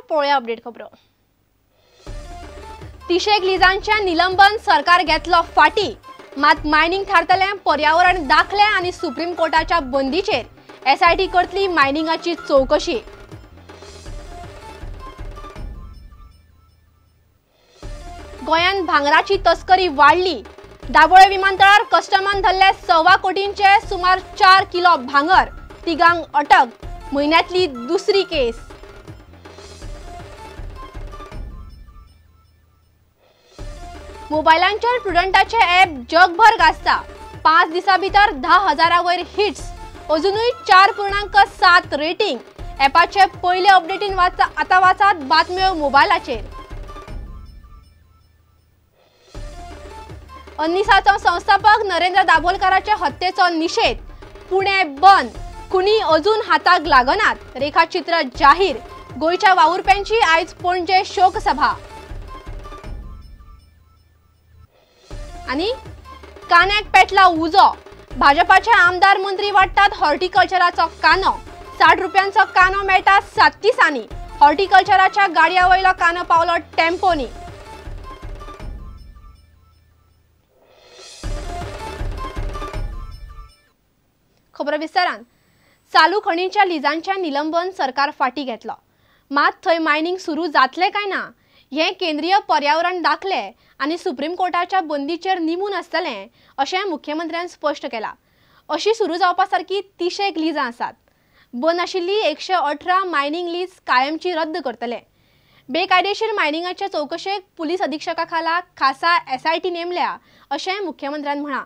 पळया अपडेट खबरो। तिशेक लिजांचे निलंबन सरकार घेतलो फाटी, मात मायनिंग थारतले पर्यावरण दाखले आणि सुप्रीम कोर्टाच्या बंदीचेर एसआयटी करतली मायनिंगाची चौकशी। गोयान भांगराची तस्करी वाढली, दाबोळे विमानतळार कस्टमान धरले 1.25 कोटींचे सुमार 4 किलो भांगर, तिगांक अटक, महिन्यातली दुसरी केस। मोबायलांचेर प्रुडंटाचे ॲप जगभर गाजता, 5 दिसां भितर 10,000 वयर हिट्स, अजूनय 4.7 रेटिंग। ॲपाचे पयले अपडेटीन आता वाचात बातम्यो मोबायलाचेर। अन्निसाचो संस्थापक नरेंद्र दाभोलकराचे हत्येचो निषेध, पुणे बंद, कुणी अजून हाताक लागनात, रेखाचित्र जाहीर। गोयच्या वावुरप्यांची आयज पणजे शोक सभा। आणि कान्याक पेटला उजो, भाजपाचे आमदार मंत्री वाटतात हॉर्टिकल्चराचो कानो, 60 रुपयांचो कानो मेळटा 7 दिसांनी। हॉर्टिकल्चराच्या गाडया वयलो कानो पावलो टेम्पोनी। खबर विस्तारान। चालू खणींच्या लिजांच्या निलंबन सरकार फाटी घेतलो, मात थंय मायनिंग सुरू जातले काय ना हे केंद्रीय पर्यावरण दाखले आणि सुप्रीम कोर्टाच्या बंदीचेर निमून आसतले अशें मुख्यमंत्र्यान स्पष्ट केला। अशी सुरू जावपासारकी 300 लिजां आसात। बंद आशिल्ली 118 मायनिंग लीज कायमची रद्द करतले। बेकायदेशीर मायनिंगाचे चौकशेक पुलीस अधीक्षका खाला खासा एसआयटी नेमल्या अशें मुख्यमंत्र्यान म्हळां।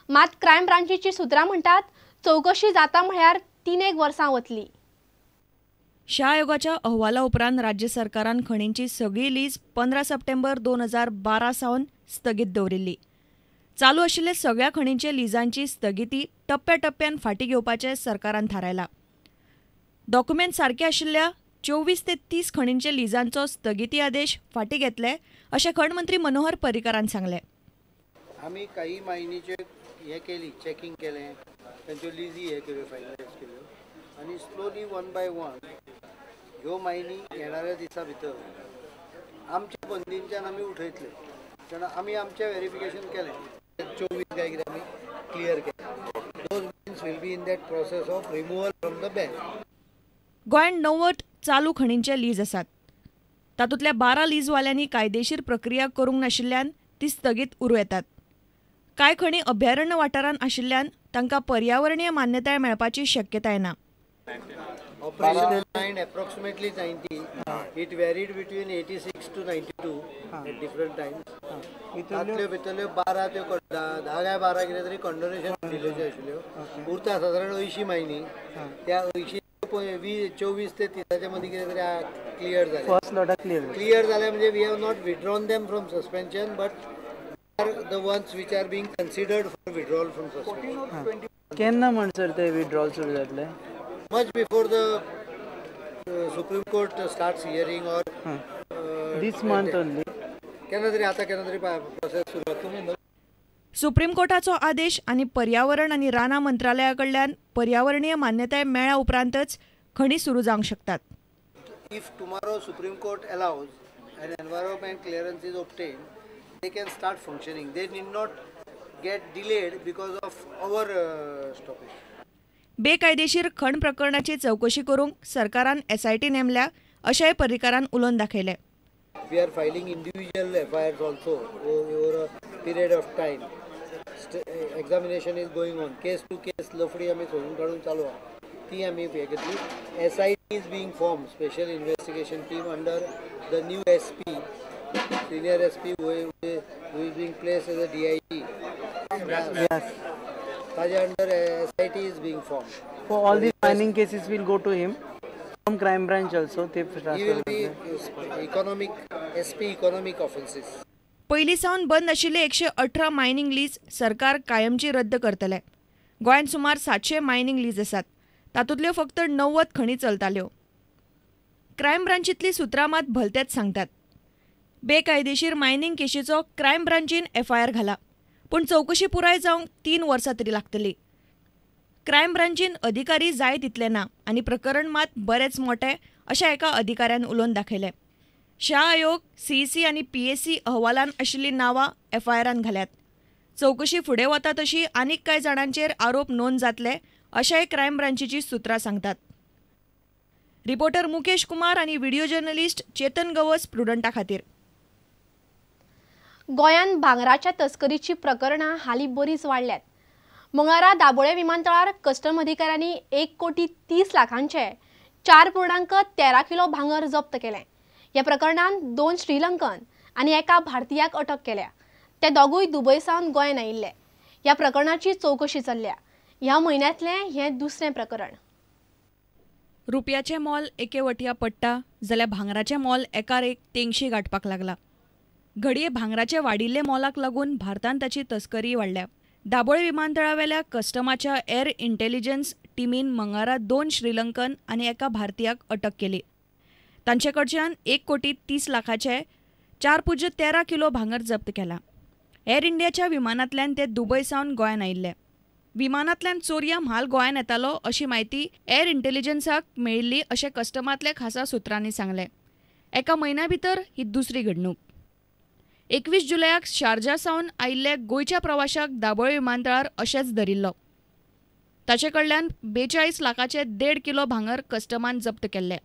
मात क्रायम ब्रांचीची सुत्रां म्हणटात चौकशी जाता म्हळ्यार 3 वर्सां वतली। शाह आयोगाच्या अहवाला उपरांत राज्य सरकारान खणींची सगळी लीज 15 सप्टेंबर 2012 सावन स्थगीत दवरिल्ली। चालू आशिल्ले सगळ्या खणींचे लिजांची स्थगिती टप्प्याटप्प्यान फाटी घेवपाचें सरकारान थारायला। डॉक्युमेंट सारके आशिल्ल्या 24 ते 30 खणींचे लिजांचो स्थगिती आदेश फाटी घेतले अशें खण मंत्री मनोहर पर्रीकारान सांगले। आमी काही मायनीचे हे केली, चेकिंग केलें, तांच्यो लिजी हे केल्यो, फायनलायज केल्यो आनी स्लोली 1 बाय 1 ह्यो मायनी येणाऱ्या दिसा भितर आमच्या बंदींच्यान आमी उठयतले। तेन्ना आमी आमचें व्हेरिफिकेशन केलें, 24 काय कितें आमी क्लियर केलें। Those mines will be in that process of removal from the bank. गोंयांत 90 चालू खणींचे लीज आसात, तातूंतल्या 12 लीजवाल्यांनी कायदेशीर प्रक्रिया करूंक नाशिल्ल्यान ती स्थगीत उरूं येतात। कांय खणी अभयारण्य वाठारांत आशिल्ल्यान तांकां पर्यावरणीय मान्यताय मेळपाची शक्यताय ना। Operational line approximately 90. It varied between 86 to 92 at different times. तातल्यो भितरल्यो 12 त्यो 10 काय 12 कितें तरी कंडोनेशन दिल्ल्यो आशिल्ल्यो। उरता सादारण 80 मायनी, त्या 80 24 ते 30च्या मदीं कितें तरी क्लियर जाले। फर्स्ट लॉट क्लियर जाले म्हणजे we have not withdrawn them from suspension, but are the ones which are being considered for withdrawal from suspension. केन्ना म्हणसर ते विथड्रॉल सुरू जातले? Much before the Supreme Court starts hearing or this month only. केन्ना तरी process सुरू जाता। Supreme कोर्टाचो आदेश आणि पर्यावरण आणि राना मंत्रालयाकडल्यान पर्यावरणीय मान्यताय मेळ्ळ्या उपरांतच खणी सुरू जावंक शकतात। If tomorrow Supreme Court allows and environment clearance is obtained, they can start functioning. They need not get delayed because of our stoppage. बेकायदेशीर खण प्रकरणाची चौकशी करूंक सरकारान एसआयटी नेमल्या अशेंय पर्रीकारान उलोवन दाखयले। We are filing individual FIRs also over a period of time. Examination is going on. Case to case लफडी आमी सोडून काडून चालू आहा, ती आमी हे घेतली। SIT is being formed, Special Investigation Team under the new SP, Senior SP who is being placed as a DIG. Yes. Taja under SIT is being formed. For all these mining cases will go to him from crime branch also. He will be economic SP economic offenses. पयली सावन बंद आशिल्ले 118 mining lease सरकार कायमची रद्द करतले। गोंयांत सुमार 700 mining lease आसात, तातूंतल्यो फक्त 90 खणी चलताल्यो। क्रायम ब्रांचीतली सुत्रां मात भलतेच सांगतात। बेकायदेशीर मायनिंग केशीचो क्रायम ब्रांचीन FIR घाला, पूण चौकशी पुराय जावंक 3 वर्सां तरी लागतली। क्रायम ब्रांचीन अधिकारी जाय तितले ना आनी प्रकरण मात बरेच मोठे अशें एका अधिकाऱ्यान उलोवन दाखयलें. शाह आयोग, CEC आनी PSC अहवालान आशिल्लीं नांवां FIRान घाल्यात. चवकशी फुडें वता तशी आनीक कांय जाणांचेर आरोप नोंद जातले अशेंय क्रायम ब्रांचीची सुत्रां सांगतात. रिपोर्टर मुकेश कुमार आनी व्हिडिओ जर्नलिस्ट चेतन गवस, प्रुडंटा खातीर. गोंयांत भांगराच्या तस्करीची प्रकरणां हालीं बरीच वाडल्यात. मंगळारा दाबोळे विमानतळार कस्टम अधिकाऱ्यांनी 1,30,00,000चे 4.13 किलो भांगर जप्त केलें. ह्या प्रकरणांत 2 श्रीलंकन आनी एका भारतीयाक अटक केल्या. ते दोगूय दुबयसावन गोंयांत आयिल्ले. ह्या प्रकरणाची चवकशी चल्ल्या. ह्या म्हयन्यांतलें हें दुसरें प्रकरण. रुपयाचें मोल एके वटया पडटा जाल्यार भांगराचें मोल एकार एक तेंगशी गाठपाक लागला. घडये भांगराचे वाडिल्ले मोलाक लागून भारतांत ताची तस्करी वाडल्या. दाबोळे विमानतळावेल्या कस्टमाच्या एअर इंटेलिजन्स टिमीन मंगळारा 2 श्रीलंकन आनी एका भारतीयाक अटक केली. तांचे कडच्यान 1,30,00,000चे 4.13 किलो भांगर जप्त केला. एअर इंडियाच्या विमानांतल्यान ते दुबयसावन गोंयांत आयिल्ले. विमानांतल्यान चोरया म्हाल गोंयांत येतालो अशी म्हायती एअर इंटेलिजन्साक मेळिल्ली अशें कस्टमांतल्या खासा सुत्रांनी सांगलें. एका म्हयन्या भितर ही दुसरी घडणूक. 21 जुलयाक शारजा सावन आयिल्ले गोंयच्या प्रवाशाक दाबोळे विमानतळार अशेंच धरिल्लो. ताचे कडल्यान 42 लाखाचे 1.5 किलो भांगर कस्टमान जप्त केल्ले.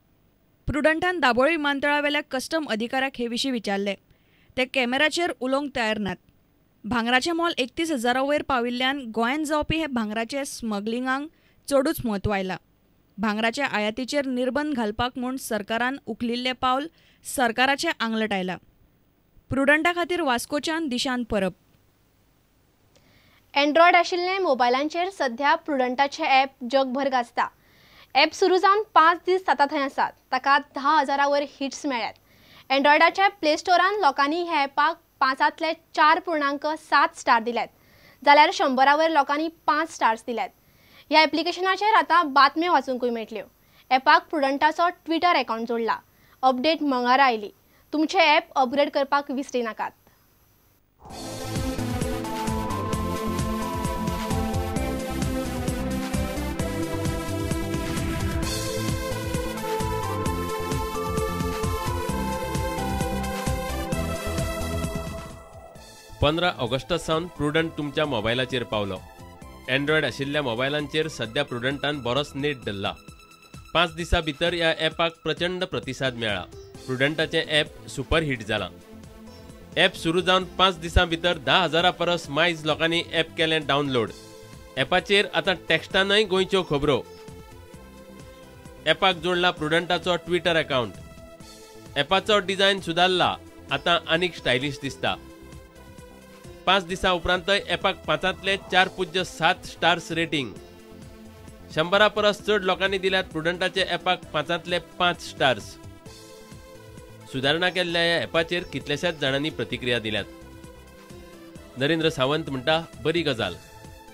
प्रुडंटान दाबोळे विमानतळावेल्या कस्टम अधिकाऱ्याक हे विशीं विचारले. ते कॅमेराचेर उलोवंक तयार नात. भांगराचें मोल 31,000 वयर पाविल्ल्यान गोंयांत जावपी हे भांगराचे स्मगलिंगाक चडूच म्हत्व आयला. भांगराच्या आयातीचेर निर्बंध घालपाक म्हूण सरकारान उखलिल्लें पावल सरकाराचे आंगलट आयला. प्रुडंटा खातीर वास्कोच्यान दिशांत परब. एंड्रॉयड आशिल्ले मोबायलांचेर सध्या प्रुडंटाचे ॲप जगभर गाजता. ॲप सुरू जावन 5 दीस जाता थंय आसात. ताका 10,000 वयर हिट्स मेळ्ळ्यात. एंड्रॉयडाच्या प्ले स्टोरान लोकांनी ह्या ॲपाक 5तले 4.7 स्टार दिल्यात, जाल्यार 100 वयर लोकांनी 5 स्टार्स दिल्यात. ह्या ॲप्लिकेशनाचेर आतां बातम्यो वाचूंकूय मेळटल्यो. ॲपाक प्रुडंटाचो ट्विटर अकावंट जोडला. अपडेट मंगळारा आयली. तुमचे ॲप अपग्रेड करपाक विसरी नाकात. पंदरा ऑगस्टा सावन प्रुडंट तुमच्या मोबायलाचेर पावलो. एंड्रॉयड आशिल्ल्या मोबायलांचेर सध्या प्रुडंटान बरोच नेट धरला. 5 दिसां भितर ह्या ॲपाक प्रचंड प्रतिसाद मेळ्ळा. प्रुडंटाचें ॲप सुपर हिट जालां. ॲप सुरू जावन 5 दिसां भितर 10,000 परस मायज लोकांनी ॲप केलें डावनलोड. ॲपाचेर आतां टॅक्स्टानय गोंयच्यो खबरो. ॲपाक जोडला प्रुडंटाचो ट्विटर अकावंट. ॲपाचो डिझायन सुदारला. आतां आनीक स्टायलिश दिसता. 5 दिसां उपरांतय ॲपाक 5तले 4.7 स्टार्स रेटिंग. 100 परस चड लोकांनी दिल्यात प्रुडंटाचे ॲपाक 5तले 5 स्टार्स. सुदारणा केल्ल्या ह्या ॲपाचेर कितल्याशाच जाणांनी प्रतिक्रिया दिल्यात. नरेंद्र सावंत म्हणटा, बरी गजाल,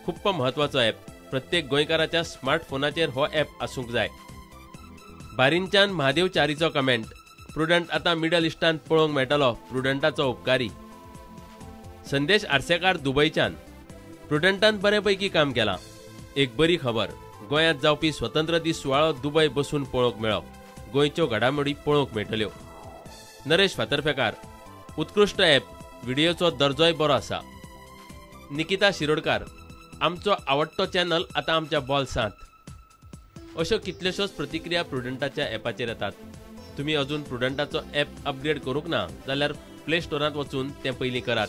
खूप म्हत्वाचो ॲप. प्रत्येक गोंयकाराच्या स्मार्टफोनाचेर हो ॲप आसूंक जाय. बारिंच्यान महादेव चारीचो कमेंट. प्रुडंट आतां मिडल इस्टांत पळोवंक मेळटलो. प्रुडंटाचो उपकारी. संदेश आरसेकार दुबयच्यान. प्रुडंटान बरेपैकी काम केलां. एक बरी खबर. गोंयांत जावपी स्वतंत्र दीस सुवाळो दुबय बसून पळोवंक मेळ्ळो. गोंयच्यो घडामोडी पळोवंक मेळटल्यो. नरेश फातर्फेकार. उत्कृश्ट ॲप. व्हिडिओचो दर्जोय बरो आसा. निकिता शिरोडकार. आमचो आवडटो चॅनल आतां आमच्या बॉल्सांत. अश्यो कितल्योश्योच प्रतिक्रिया प्रुडंटाच्या ॲपाचेर येतात. तुमी अजून प्रुडंटाचो ॲप अपग्रेड करूंक ना जाल्यार प्ले स्टोरांत वचून तें पयलीं करात.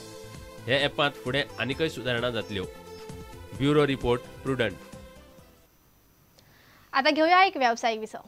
ह्या ॲपांत फुडें आनीकय सुदारणा जातल्यो. Bureau report, prudent. आता घेऊया एक व्यावसायिक विसव.